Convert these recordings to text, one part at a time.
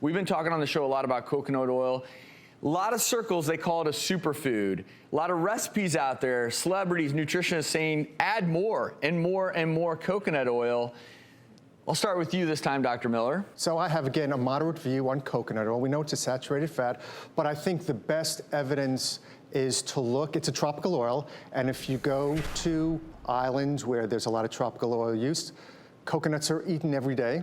We've been talking on the show a lot about coconut oil. A lot of circles, they call it a superfood. A lot of recipes out there, celebrities, nutritionists saying add more and more and more coconut oil. I'll start with you this time, Dr. Miller. So I have, again, a moderate view on coconut oil. We know it's a saturated fat, but I think the best evidence is to look, it's a tropical oil, and if you go to islands where there's a lot of tropical oil use, coconuts are eaten every day,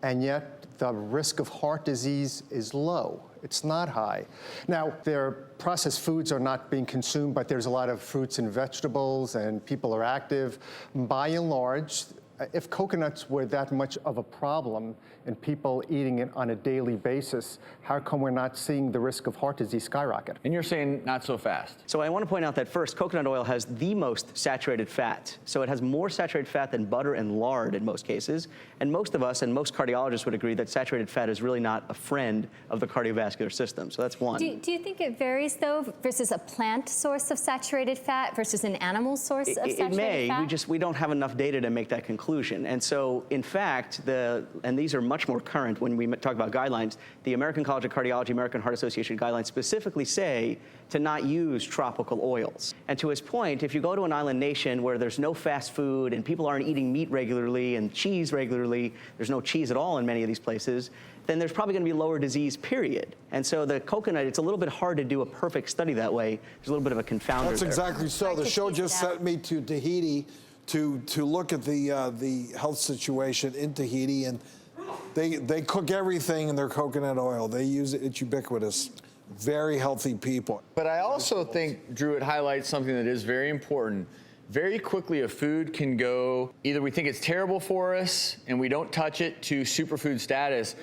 and yet the risk of heart disease is low. It's not high. Now, their processed foods are not being consumed, but there's a lot of fruits and vegetables, and people are active. By and large, if coconuts were that much of a problem and people eating it on a daily basis, how come we're not seeing the risk of heart disease skyrocket? And you're saying not so fast. So I want to point out that first, coconut oil has the most saturated fat. So it has more saturated fat than butter and lard in most cases. And most of us and most cardiologists would agree that saturated fat is really not a friend of the cardiovascular system. So that's one. Do you think it varies, though, versus a plant source of saturated fat versus an animal source of saturated fat? It may. We don't have enough data to make that conclusion. And so, in fact, and these are much more current when we talk about guidelines, the American College of Cardiology, American Heart Association guidelines specifically say to not use tropical oils. And to his point, if you go to an island nation where there's no fast food and people aren't eating meat regularly and cheese regularly, there's no cheese at all in many of these places, then there's probably going to be lower disease, period. And so the coconut, it's a little bit hard to do a perfect study that way. There's a little bit of a confounder That's there. exactly so. The show just sent me to Tahiti to look at the health situation in Tahiti, and they cook everything in their coconut oil. They use it, it's ubiquitous. Very healthy people. But I also think, Drew, it highlights something that is very important. Very quickly, a food can go, either we think it's terrible for us and we don't touch it, to superfood status.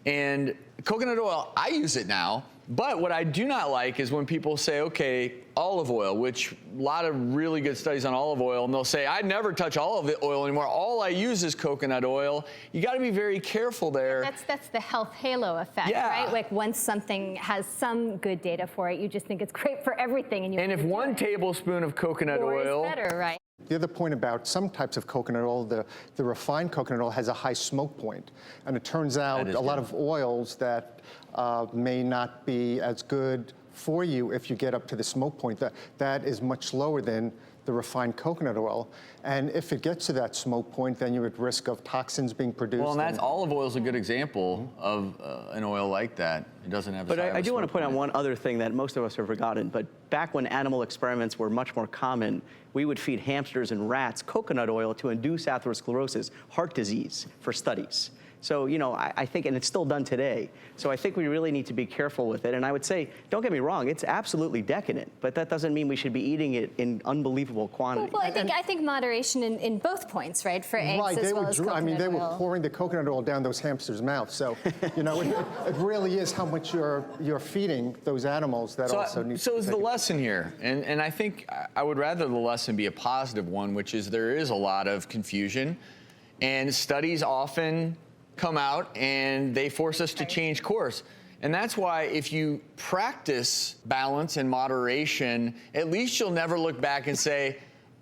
And coconut oil, I use it now. But what I do not like is when people say, okay, olive oil, which a lot of really good studies on olive oil, and they'll say, I never touch olive oil anymore. All I use is coconut oil. You got to be very careful there. That's the health halo effect, right? Like once something has some good data for it, you just think it's great for everything. And if 1 tablespoon of coconut oil is better, right? The other point about some types of coconut oil, the refined coconut oil has a high smoke point. And it turns out a lot of oils that may not be as good for you if you get up to the smoke point. That is much lower than the refined coconut oil. And if it gets to that smoke point, then you're at risk of toxins being produced. Well, and olive oil is a good example of an oil like that. It doesn't have. But I do want to point out one other thing that most of us have forgotten. But back when animal experiments were much more common, we would feed hamsters and rats coconut oil to induce atherosclerosis, heart disease, for studies. So, you know, I think, and it's still done today, so I think we really need to be careful with it. And I would say, don't get me wrong, it's absolutely decadent, but that doesn't mean we should be eating it in unbelievable quantity. Well, I think moderation in both points, right, for eggs as well as coconut oil. I mean, they were pouring the coconut oil down those hamsters' mouths. So, you know, it really is how much you're feeding those animals that also need to. So is the lesson here, and I think I would rather the lesson be a positive one, which is there is a lot of confusion, and studies often come out and they force us to change course. And that's why if you practice balance and moderation, at least you'll never look back and say,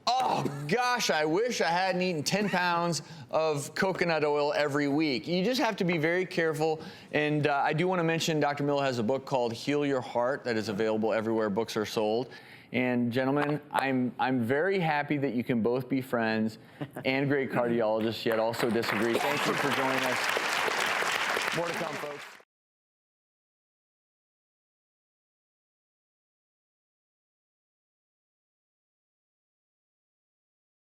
oh gosh, I wish I hadn't eaten 10 pounds of coconut oil every week. You just have to be very careful. And I do want to mention Dr. Miller has a book called Heal Your Heart that is available everywhere books are sold. And gentlemen, I'm very happy that you can both be friends and great cardiologists, yet also disagree. Thank you for joining us. More to come, folks.